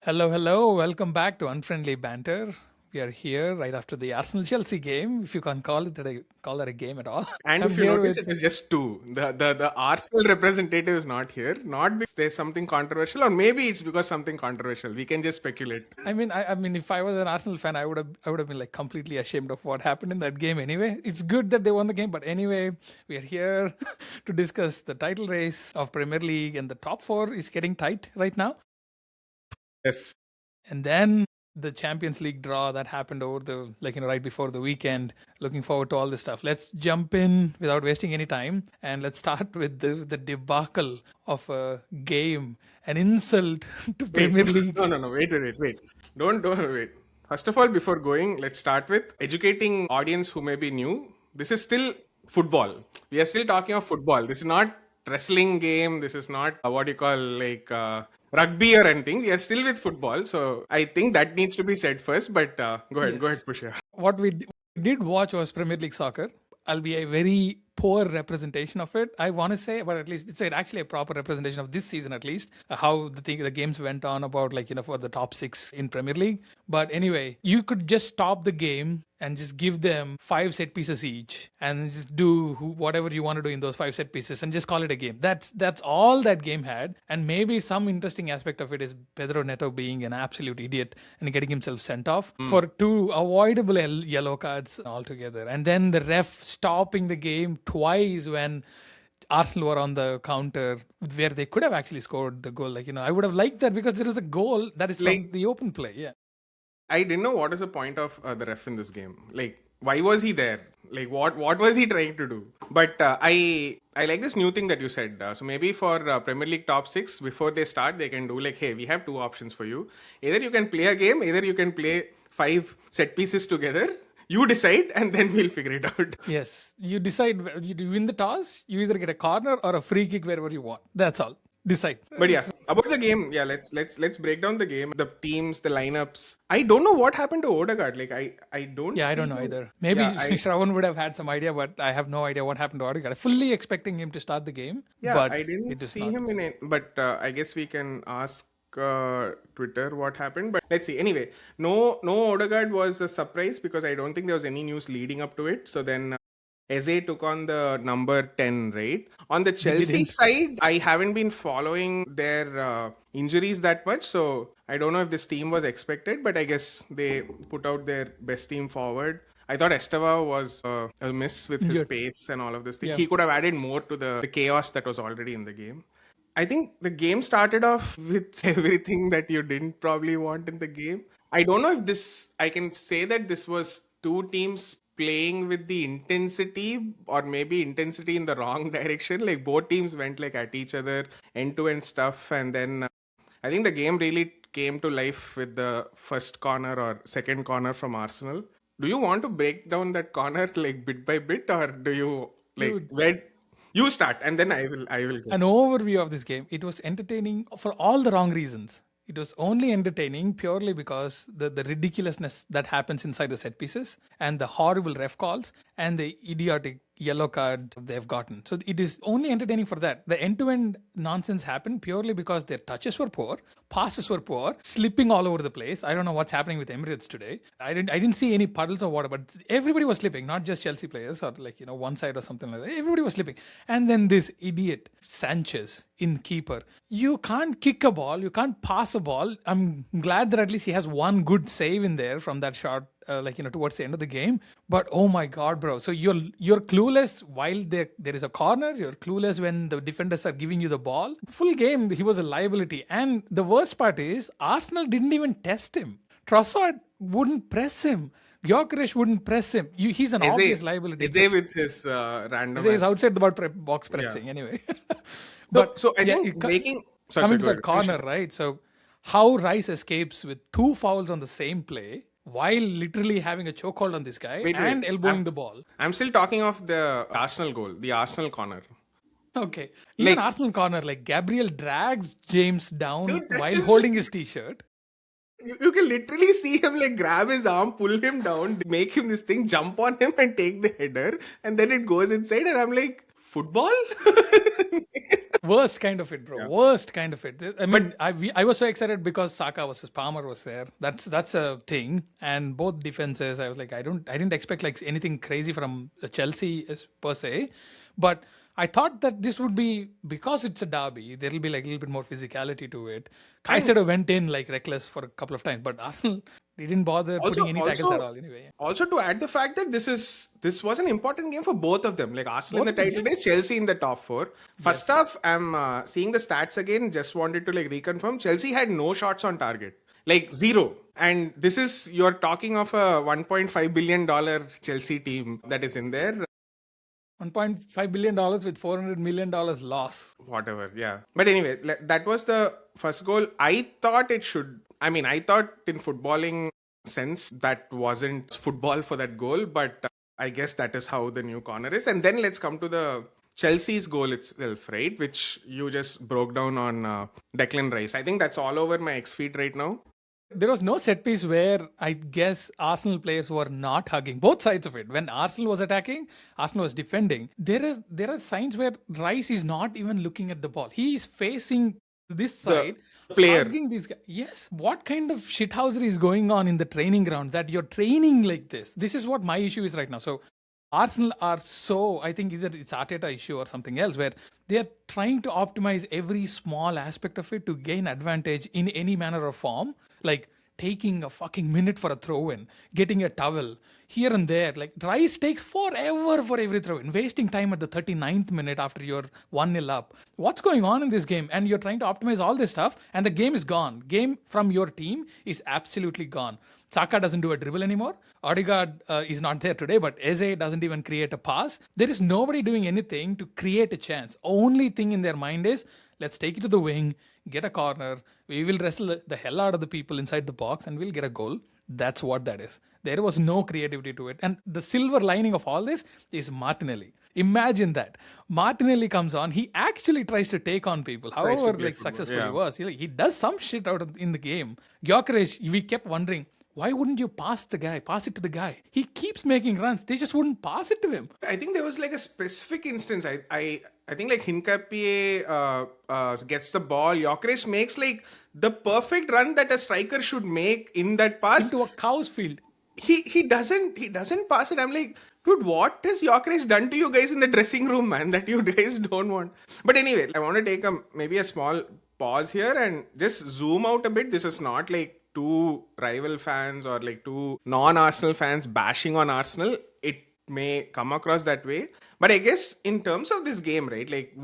Hello, hello. Welcome back to Unfriendly Banter. We are here right after the Arsenal Chelsea game, if you can call that a game at all. And I'm if you here notice, with it is just two. The Arsenal representative is not here. Not because there's something controversial, or maybe it's because something controversial. We can just speculate. I mean if I was an Arsenal fan, I would have been like completely ashamed of what happened in that game anyway. It's good that they won the game, but anyway, we are here to discuss the title race of Premier League, and the top 4 is getting tight right now. Yes. And then the Champions League draw that happened over the right before the weekend. Looking forward to all this stuff. Let's jump in without wasting any time, and let's start with the debacle of a game, an insult to Wait. Premier League. No. Wait. Don't wait. First of all, before going, let's start with educating audience who may be new. This is still football. We are still talking of football. This is not wrestling game. This is not what you call rugby or anything. We are still with football. So I think that needs to be said first. But go ahead, Yes. Pushya. What we did watch was Premier League soccer. I'll be a very poor representation of it, I want to say, but at least it's actually a proper representation of this season, at least how the games went on about for the top 6 in Premier League. But anyway, you could just stop the game and just give them 5 set pieces each and just do whatever you want to do in those 5 set pieces and just call it a game. That's all that game had. And maybe some interesting aspect of it is Pedro Neto being an absolute idiot and getting himself sent off for 2 avoidable yellow cards altogether, and then the ref stopping the game twice when Arsenal were on the counter, where they could have actually scored the goal. I would have liked that because there was a goal that is from the open play. Yeah. I didn't know what is the point of the ref in this game. Like, why was he there? Like, what was he trying to do? But I like this new thing that you said. So maybe for Premier League top 6, before they start, they can do like, hey, we have 2 options for you. Either you can play a game, either you can play 5 set pieces together. You decide, and then we'll figure it out. Yes. You decide. You win the toss. You either get a corner or a free kick wherever you want. That's all. Decide. But yeah, about the game, yeah, let's break down the game, the teams, the lineups. I don't know what happened to Odegaard. Like I don't. Yeah, I don't see know him. either. Maybe Yeah, Shravan would have had some idea, but I have no idea what happened to Odegaard. Fully expecting him to start the game, yeah, but I didn't it is see not. him in it. But I guess we can ask Twitter what happened. But let's see. Anyway, no Odegaard was a surprise because I don't think there was any news leading up to it. So then Eze took on the number 10, right? On the Chelsea side, I haven't been following their injuries that much. So I don't know if this team was expected, but I guess they put out their best team forward. I thought Esteva was a miss with his Good. pace and all of this thing. Yeah. He could have added more to the chaos that was already in the game. I think the game started off with everything that you didn't probably want in the game. I don't know if I can say that this was 2 teams playing with the intensity, or maybe intensity in the wrong direction. Like both teams went like at each other, end to end stuff. And then I think the game really came to life with the first corner or second corner from Arsenal. Do you want to break down that corner like bit by bit, or do you like Dude. where you start and then I will go. An overview of this game. It was entertaining for all the wrong reasons. It was only entertaining purely because the ridiculousness that happens inside the set pieces and the horrible ref calls and the idiotic yellow card they've gotten. So it is only entertaining for that. The end-to-end nonsense happened purely because their touches were poor, passes were poor, slipping all over the place. I don't know what's happening with Emirates today. I didn't see any puddles of water, but everybody was slipping, not just Chelsea players or one side or something like that. Everybody was slipping. And then this idiot Sanchez in keeper. You can't kick a ball, you can't pass a ball. I'm glad that at least he has one good save in there from that shot towards the end of the game. But oh my god, bro, so you're clueless while there is a corner, you're clueless when the defenders are giving you the ball. Full game he was a liability. And the worst part is Arsenal didn't even test him. Trossard wouldn't press him. Gyökeres wouldn't press him. He's an obvious liability. Eze with his random Eze is outside the box pressing anyway. But so I think coming sorry, to that corner, right? So how Rice escapes with 2 fouls on the same play while literally having a chokehold on this guy and elbowing the ball. I'm still talking of the Arsenal goal, the Arsenal corner. Okay. Even Arsenal corner, like Gabriel drags James down while holding his t-shirt. You can literally see him like grab his arm, pull him down, make him this thing, jump on him and take the header, and then it goes inside, and I'm like, football? Worst kind of it, bro. Yeah. Worst kind of it. I mean, I was so excited because Saka versus Palmer was there. That's a thing. And both defenses, I was like, I didn't expect like anything crazy from Chelsea per se, but I thought that this would be, because it's a derby, there'll be like a little bit more physicality to it. Caicedo went in like reckless for a couple of times, but Arsenal didn't bother putting any tackles at all anyway. Also, to add the fact that this was an important game for both of them. Like Arsenal in the title race, Chelsea in the top four. First off, I'm seeing the stats again. Just wanted to like reconfirm. Chelsea had no shots on target, like zero. And this is, you're talking of a $1.5 billion Chelsea team that is in there. $1.5 billion with $400 million loss. Whatever, yeah. But anyway, that was the first goal. I thought in footballing sense that wasn't football for that goal, but I guess that is how the new corner is. And then let's come to the Chelsea's goal itself, right? Which you just broke down on Declan Rice. I think that's all over my X feed right now. There was no set piece where I guess Arsenal players were not hugging. Both sides of it. When Arsenal was attacking, Arsenal was defending. There are signs where Rice is not even looking at the ball. He is facing this side, player. hugging this guy. Yes. What kind of shithousery is going on in the training ground that you're training like this? This is what my issue is right now. So Arsenal are so, I think either it's Arteta issue or something else, where they are trying to optimize every small aspect of it to gain advantage in any manner or form. Like taking a fucking minute for a throw in, getting a towel here and there. Like Rice takes forever for every throw in, wasting time at the 39th minute after you're 1-0 up. What's going on in this game? And you're trying to optimize all this stuff, and the game is gone. Game from your team is absolutely gone. Saka doesn't do a dribble anymore. Odegaard is not there today, but Eze doesn't even create a pass. There is nobody doing anything to create a chance. Only thing in their mind is, let's take it to the wing, get a corner, we will wrestle the hell out of the people inside the box and we'll get a goal. That's what that is. There was no creativity to it. And the silver lining of all this is Martinelli. Imagine that. Martinelli comes on, he actually tries to take on people, however like successful he was. He does some shit in the game. Gyökeres, we kept wondering, why wouldn't you pass it to the guy? He keeps making runs. They just wouldn't pass it to him. I think there was like a specific instance. I think like Hincapié gets the ball. Gyökeres makes like the perfect run that a striker should make in that pass. Into a cow's field. He doesn't pass it. I'm like, dude, what has Gyökeres done to you guys in the dressing room, man, that you guys don't want? But anyway, I want to take maybe a small pause here and just zoom out a bit. This is not like two rival fans or like two non-Arsenal fans bashing on Arsenal. It may come across that way, but I guess in terms of this game, right, like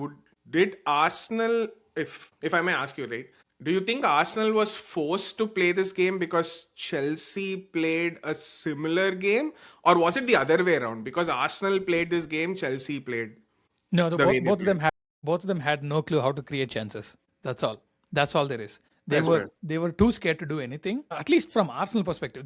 did Arsenal, if I may ask you, right, do you think Arsenal was forced to play this game because Chelsea played a similar game, or was it the other way around? Because Arsenal played this game, Chelsea played. No, both of them had no clue how to create chances. That's all there is. They were too scared to do anything, at least from Arsenal perspective.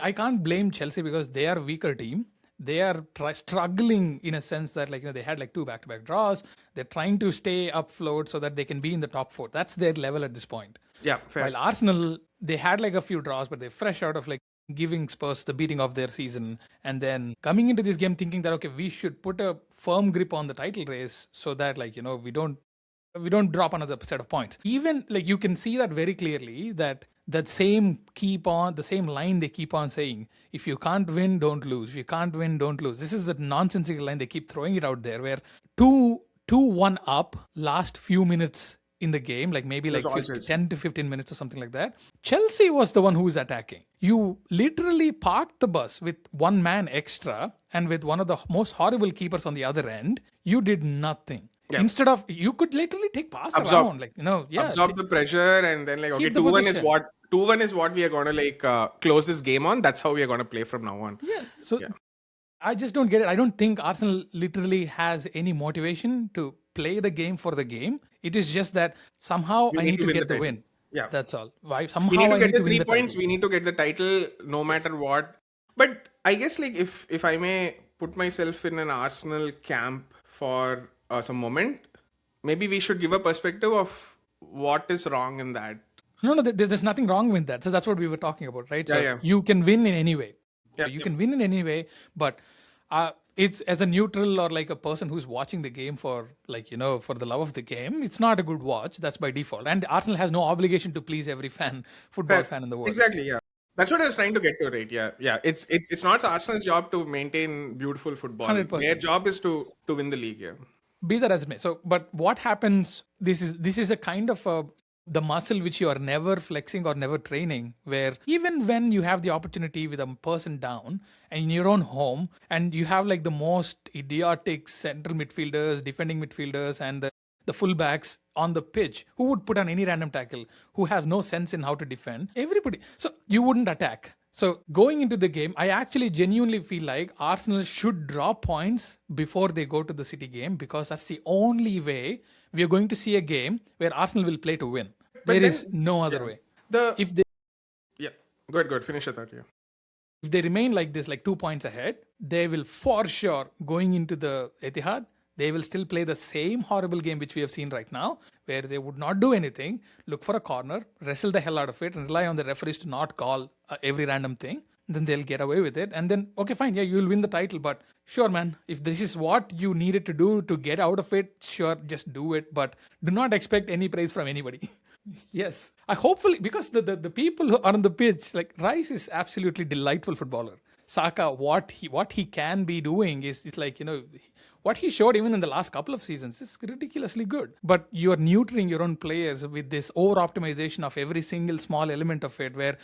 I can't blame Chelsea because they are a weaker team. They are struggling in a sense that they had like 2 back-to-back draws. They're trying to stay afloat so that they can be in the top 4. That's their level at this point. Yeah, fair. While Arsenal, they had like a few draws, but they're fresh out of like giving Spurs the beating of their season, and then coming into this game thinking that, okay, we should put a firm grip on the title race so that we don't drop another set of points. Even like you can see that very clearly, that same line they keep on saying, if you can't win, don't lose. If you can't win, don't lose. This is the nonsensical line. They keep throwing it out there where 2-1 up last few minutes in the game, like maybe like 10 to 15 minutes or something like that. Chelsea was the one who was attacking. You literally parked the bus with one man extra and with one of the most horrible keepers on the other end. You did nothing. Yeah. Instead of, you could literally take pass around, absorb the pressure, and then 2-1 is what we are going to close this game on. That's how we are going to play from now on. Yeah. So I just don't get it. I don't think Arsenal literally has any motivation to play the game for the game. It is just that somehow I need to get the win. Yeah, that's all. Why? Somehow we need to get the 3 points. We need to get the title no matter what. But I guess if I may put myself in an Arsenal camp for some moment, maybe we should give a perspective of what is wrong in that. No, there's nothing wrong with that. So that's what we were talking about, right? You Yeah, you can win in any way, but it's as a neutral or like a person who's watching the game for like for the love of the game, it's not a good watch. That's by default. And Arsenal has no obligation to please every football fan in the world. Exactly, yeah. That's what I was trying to get to, right? Yeah, yeah. It's not Arsenal's job to maintain beautiful football. 100%. Their job is to win the league. Yeah. Be that as it may. So, but what happens? This is a kind of the muscle which you are never flexing or never training. Where even when you have the opportunity with a person down and in your own home, and you have like the most idiotic central midfielders, defending midfielders, and the fullbacks on the pitch, who would put on any random tackle, who has no sense in how to defend. Everybody. So you wouldn't attack. So going into the game, I actually genuinely feel like Arsenal should draw points before they go to the City game, because that's the only way we are going to see a game where Arsenal will play to win. There is no other way. If Go ahead. Finish your thought. Yeah. If they remain like this, like 2 points ahead, they will for sure, going into the Etihad, they will still play the same horrible game which we have seen right now, where they would not do anything, look for a corner, wrestle the hell out of it, and rely on the referees to not call every random thing. Then they'll get away with it. And then, okay, fine, yeah, you will win the title. But sure, man, if this is what you needed to do to get out of it, sure, just do it. But do not expect any praise from anybody. Yes. I hopefully, because the people who are on the pitch, like Rice is absolutely delightful footballer. Saka, what he can be doing is like, what he showed even in the last couple of seasons is ridiculously good. But you are neutering your own players with this over optimization of every single small element of it, where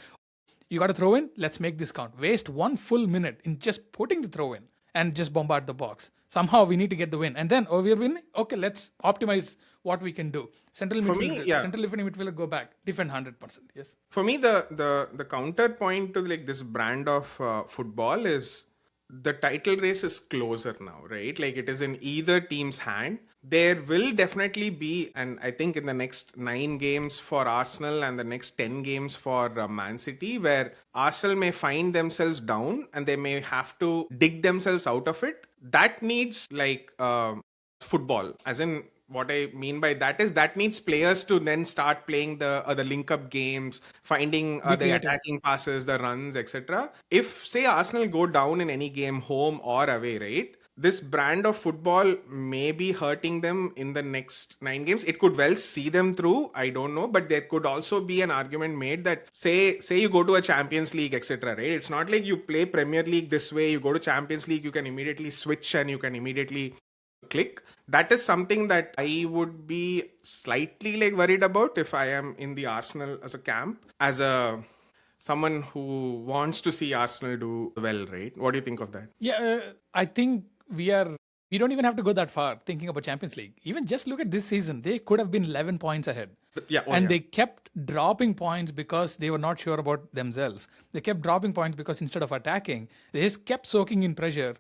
you got to throw in, let's make this count. Waste 1 full minute in just putting the throw in and just bombard the box. Somehow we need to get the win. And then, we're winning. Okay, let's optimize what we can do. Central defending midfielder, go back, defend 100%. Yes. For me, the counterpoint to like this brand of football is the title race is closer now, right? Like it is in either team's hand. There will definitely be, and I think in the next 9 games for Arsenal and the next 10 games for Man City, where Arsenal may find themselves down and they may have to dig themselves out of it. That needs like football, as in, what I mean by that is that needs players to then start playing the link up games, finding the attacking passes, the runs, etc. If say Arsenal go down in any game, home or away, right? This brand of football may be hurting them in the next 9 games. It could well see them through. I don't know, but there could also be an argument made that say you go to a Champions League, etc. Right? It's not like you play Premier League this way. You go to Champions League, you can immediately switch and you can immediately click. That is something that I would be slightly like worried about if I am in the Arsenal as a camp, as a someone who wants to see Arsenal do well, right? What do you think of that? Yeah, I think we don't even have to go that far thinking about Champions League. Even just look at this season, they could have been 11 points ahead. They kept dropping points because they were not sure about themselves. They kept dropping points because instead of attacking, they just kept soaking in pressure,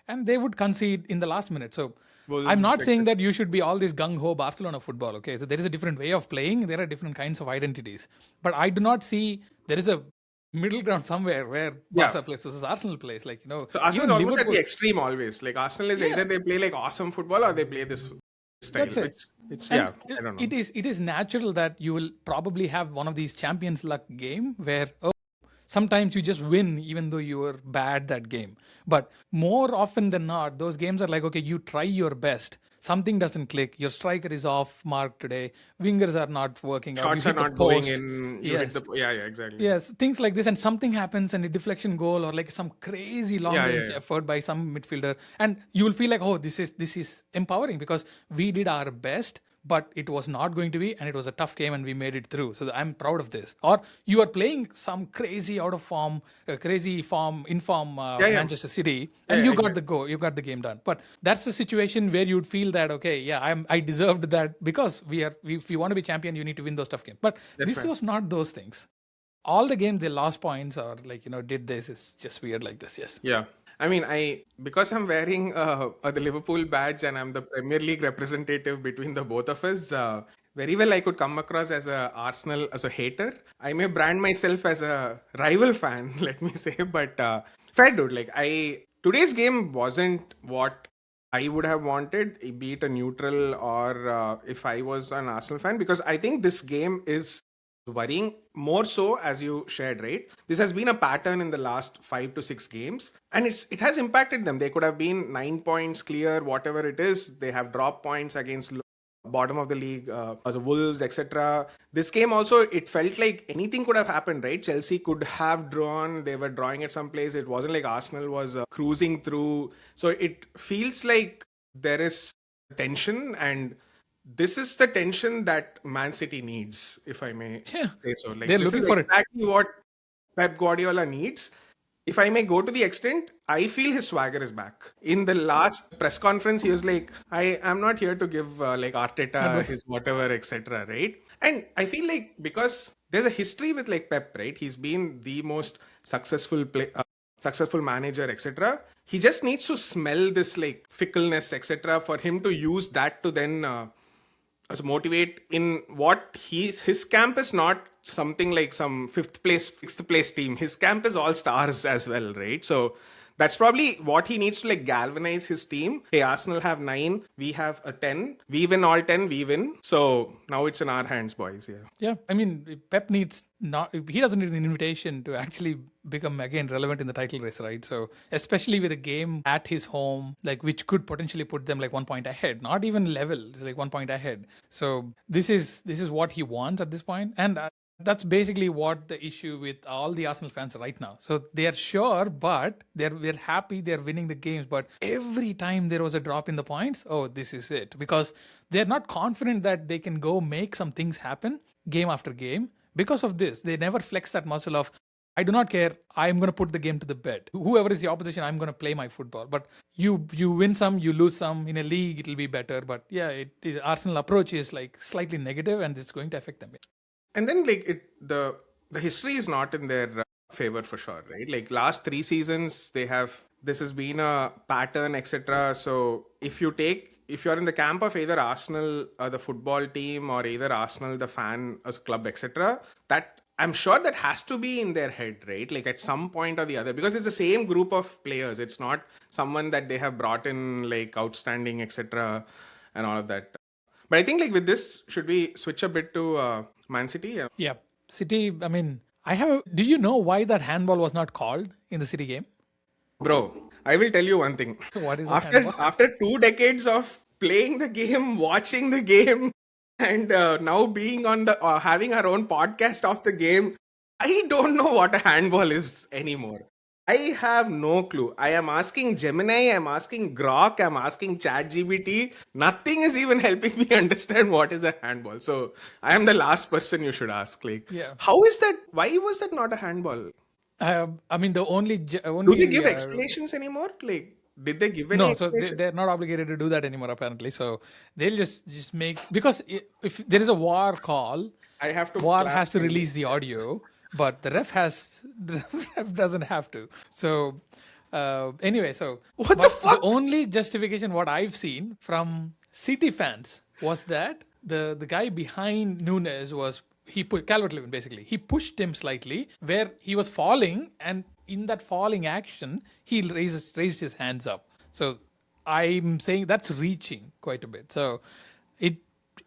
and they would concede in the last minute. So I'm not saying that you should be all this gung-ho Barcelona football, okay? So there is a different way of playing. There are different kinds of identities. But I do not see there is a middle ground somewhere where Barca plays versus Arsenal plays. Like, So Arsenal is almost at the extreme always. Like Arsenal is either they play like awesome football or they play this style. That's it. I don't know. It is natural that you will probably have one of these Champions luck game where sometimes you just win even though you were bad that game. But more often than not, those games are like, okay, you try your best. Something doesn't click. Your striker is off mark today. Wingers are not working. Shots are not going in. Exactly. Yes, things like this. And something happens and a deflection goal or like some crazy long range effort by some midfielder. And you will feel like, oh, this is empowering because we did our best. But it was not going to be, and it was a tough game, and we made it through. So I'm proud of this. Or you are playing some crazy out of form, Manchester City, and you got the goal, you got the game done. But that's the situation where you'd feel that I deserved that because if you want to be champion, you need to win those tough games. But this was not those things. All the games they lost points or did this is just weird like this. Yes. Yeah. I mean, because I'm wearing the Liverpool badge and I'm the Premier League representative between the both of us, very well I could come across as a hater. I may brand myself as a rival fan, let me say, but fair dude. Like today's game wasn't what I would have wanted, be it a neutral or if I was an Arsenal fan, because I think this game is worrying more so, as you shared, right? This has been a pattern in the last 5 to 6 games, and it has impacted them. They could have been 9 points clear, whatever it is. They have dropped points against bottom of the league, the Wolves, etc. This game also, it felt like anything could have happened, right? Chelsea could have drawn. They were drawing at some place. It wasn't like Arsenal was cruising through. So it feels like there is tension, and this is the tension that Man City needs, if I may Yeah. say so. Like, They're this looking is for it. exactly what Pep Guardiola needs. If I may go to the extent, I feel his swagger is back. In the last press conference, he was like, "I am not here to give like Arteta Advice. his whatever, etc." Right? And I feel like because there's a history with like Pep, right? He's been the most successful manager, etc. He just needs to smell this like fickleness, etc., for him to use that to then as motivate in what his camp is not something like some sixth place team. His camp is all stars as well, right? So that's probably what he needs to like galvanize his team. Hey, Arsenal have 9, we have a 10, we win all 10, we win. So now it's in our hands, boys. Yeah. Yeah, I mean, Pep needs not. He doesn't need an invitation to actually become again relevant in the title race, right? So, especially with a game at his home, like which could potentially put them like 1 point ahead, not even level, it's like 1 point ahead. So this is what he wants at this point, and that's basically what the issue with all the Arsenal fans right now. So they are sure, but we're happy they're winning the games. But every time there was a drop in the points, oh, this is it, because they're not confident that they can go make some things happen game after game. Because of this, they never flex that muscle of, I do not care. I'm going to put the game to the bed. Whoever is the opposition, I'm going to play my football. But you win some, you lose some. In a league, it'll be better. But yeah, Arsenal approach is like slightly negative, and it's going to affect them. And then like the history is not in their favor for sure, right? Like last 3 seasons, this has been a pattern, etc. So if you're in the camp of either Arsenal, the football team, or either Arsenal, the fan as club, etc., that I'm sure that has to be in their head, right? Like at some point or the other, because it's the same group of players. It's not someone that they have brought in like outstanding, etc., and all of that. But I think like with this, should we switch a bit to Man City? Yeah. Yeah. City, I mean, do you know why that handball was not called in the City game? Bro, I will tell you one thing. What is the After handball? after 2 decades of playing the game, watching the game, and now being on the having our own podcast of the game, I don't know what a handball is anymore. I have no clue. I am asking Gemini, I'm asking Grok, I'm asking ChatGPT. Nothing is even helping me understand what is a handball. So I am the last person you should ask. Like, Yeah. how is that? Why was that not a handball? I mean, the only Do they give explanations anymore? Like, did they give any no, so explanation? they're not obligated to do that anymore apparently. So they'll just make, because if there is a VAR call, I have to. VAR has to release the audio, but the ref doesn't have to. So anyway, so What the but fuck? the only justification what I've seen from City fans was that the guy behind Nunes was, he put Calvert-Lewin basically. He pushed him slightly where he was falling, and in that falling action, he raised his hands up. So I'm saying that's reaching quite a bit. So it,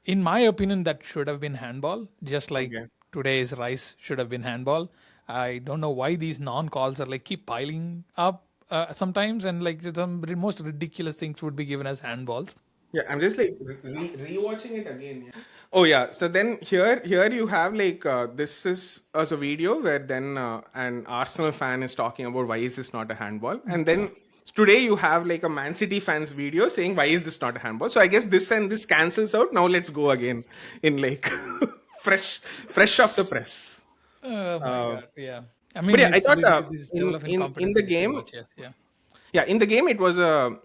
in my opinion, that should have been handball, just like Okay. today's Rice should have been handball. I don't know why these non-calls are like keep piling up sometimes, and like some most ridiculous things would be given as handballs. Yeah, I'm just like rewatching it again. Yeah. Oh yeah. So then here you have like this is as a video where then an Arsenal fan is talking about why is this not a handball, and then today you have like a Man City fans video saying why is this not a handball. So I guess this and this cancels out. Now let's go again in like fresh off the press. Oh my god! Yeah, I mean, But yeah, I thought this level of in the incompetence is too game, much, yes, yeah. yeah, in the game it was a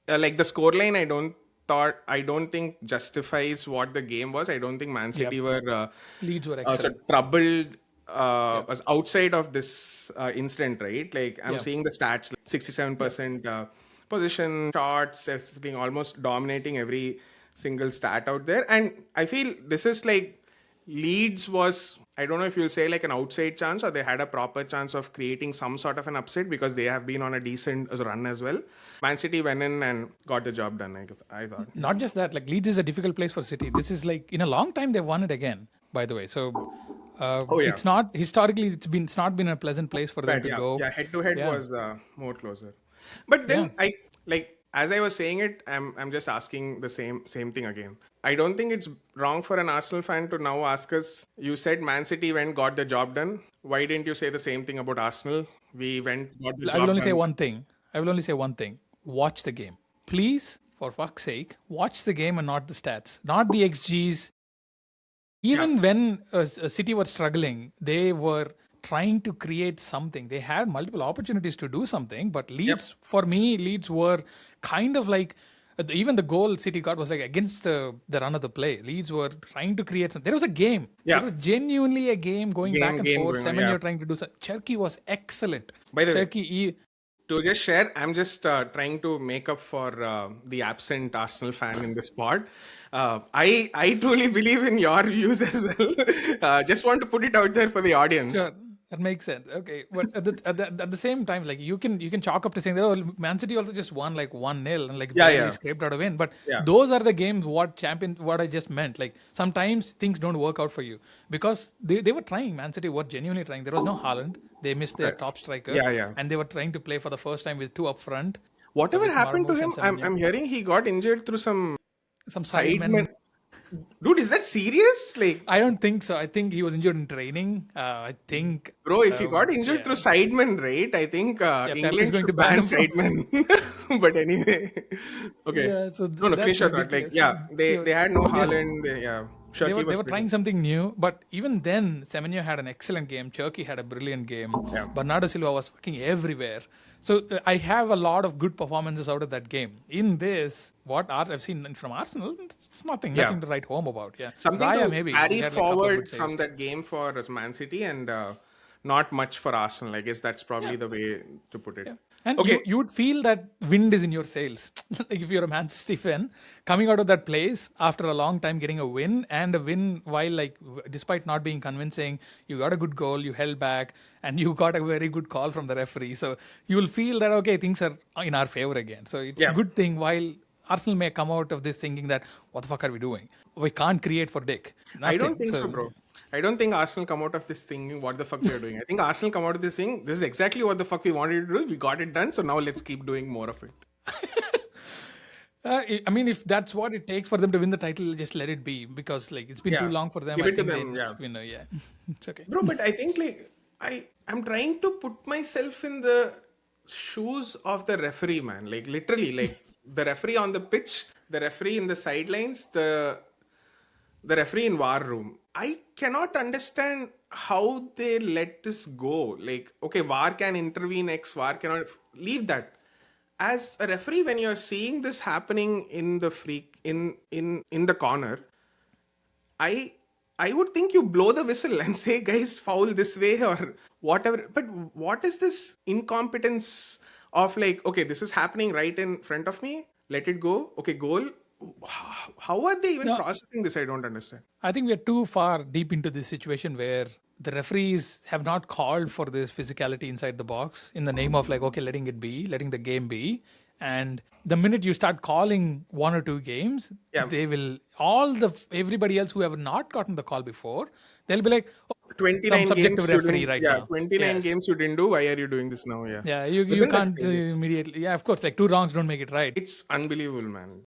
like the scoreline. I don't think justifies what the game was. I don't think Man City were Leeds were so excellent. troubled was outside of this incident, right? Like I'm Yeah. seeing the stats, like 67% position, shots, everything, almost dominating every single stat out there. And I feel this is like Leeds was, I don't know if you'll say like an outside chance, or they had a proper chance of creating some sort of an upset because they have been on a decent run as well. Man City went in and got the job done, I thought. Not just that, like Leeds is a difficult place for City. This is like in a long time they won it again, by the way. So Oh yeah, It's not historically. It's not been a pleasant place for them but to yeah, go. yeah. Head to head Yeah, was more closer. But yeah. then as I was saying it, I'm just asking the same thing again. I don't think it's wrong for an Arsenal fan to now ask us. You said Man City went got the job done. Why didn't you say the same thing about Arsenal? We went got the I will job only say done. one thing. I will only say one thing. Watch the game, please. For fuck's sake, watch the game and not the stats, not the XGs. Yeah, Even when City was struggling, they were trying to create something. They had multiple opportunities to do something, but yep. Leeds, for me, Leeds were kind of like even the goal City got was like against the run of the play. Leeds were trying to create something. There was a game. There Yeah, was genuinely a game going back and game forth. going on. Yeah. Semenyo trying to do something. Cherky was excellent. By the way, Cherky, to just share, I'm just trying to make up for the absent Arsenal fan in this pod. I truly believe in your views as well. Just want to put it out there for the audience. sure, that makes sense. Okay, but at the same time, like you can chalk up to saying that Man City also just won like 1-0 and like Yeah, barely yeah, scraped out a win. But yeah. those are the games what I just meant. Like sometimes things don't work out for you because they were trying. Man City were genuinely trying. There was no Haaland. They missed their top striker, Yeah, yeah. and they were trying to play for the first time with two up front. Whatever With happened to Marmoush and him? I'm Semenyo. I'm hearing he got injured through some Some sidemen. sidemen. Dude, is that serious? Like, I don't think so. I think he was injured in training. I think. bro, if he got injured Yeah. through sidemen, right? I think Pep is England going should to ban ban him from- sidemen. But anyway, okay. Yeah, so No, finish your thought. Like, ridiculous. yeah, they had no Yes. Haaland. Yeah, They Shirky were, was they were pretty- trying something new, but even then, Semenyo had an excellent game. Cherky had a brilliant game. Yeah. Bernardo Silva was fucking everywhere. So I have a lot of good performances out of that game. In this, what I've seen from Arsenal, it's nothing Yeah. to write home about. Yeah, something Raya to maybe carry he had, like, a couple of forward good saves. from that game for Man City and not much for Arsenal. I guess that's probably the way to put it. And Okay. you would feel that wind is in your sails. Like if you're a Man City fan, coming out of that place after a long time, getting a win and a win while like despite not being convincing, you got a good goal, you held back, and you got a very good call from the referee. So you will feel that okay, things are in our favor again. So it's Yeah. a good thing. While Arsenal may come out of this thinking that what the fuck are we doing? We can't create for Dick. I don't Nothing. think so, bro. I don't think Arsenal come out of this thinking what the fuck we are doing. I think Arsenal come out of this thing. This is exactly what the fuck we wanted to do. We got it done. So now let's keep doing more of it. I mean, if that's what it takes for them to win the title, just let it be because like it's been Yeah. too long for them. Give I it to think them, they, yeah. you know, yeah, it's okay. Bro, but I think like I'm trying to put myself in the shoes of the referee, man. Like literally, like the referee on the pitch, the referee in the sidelines, the referee in war room. I cannot understand how they let this go. Like, okay, VAR can intervene, VAR cannot leave that. As a referee, when you're seeing this happening in the in the corner, I would think you blow the whistle and say, guys, foul this way or whatever. But what is this incompetence of like, okay, this is happening right in front of me. Let it go. Okay, goal. How are they even processing this? I don't understand. I think we are too far deep into this situation where the referees have not called for this physicality inside the box in the name of like, okay, letting it be, letting the game be. And the minute you start calling one or two games, Yeah. they will everybody else who have not gotten the call before, they'll be like, oh, 29 some subjective games you referee didn't- right yeah, now. 29 Yes. games you didn't do. Why are you doing this now? Yeah. Yeah, But you then that's can't crazy. immediately. Yeah, of course, like two wrongs don't make it right. It's unbelievable, man.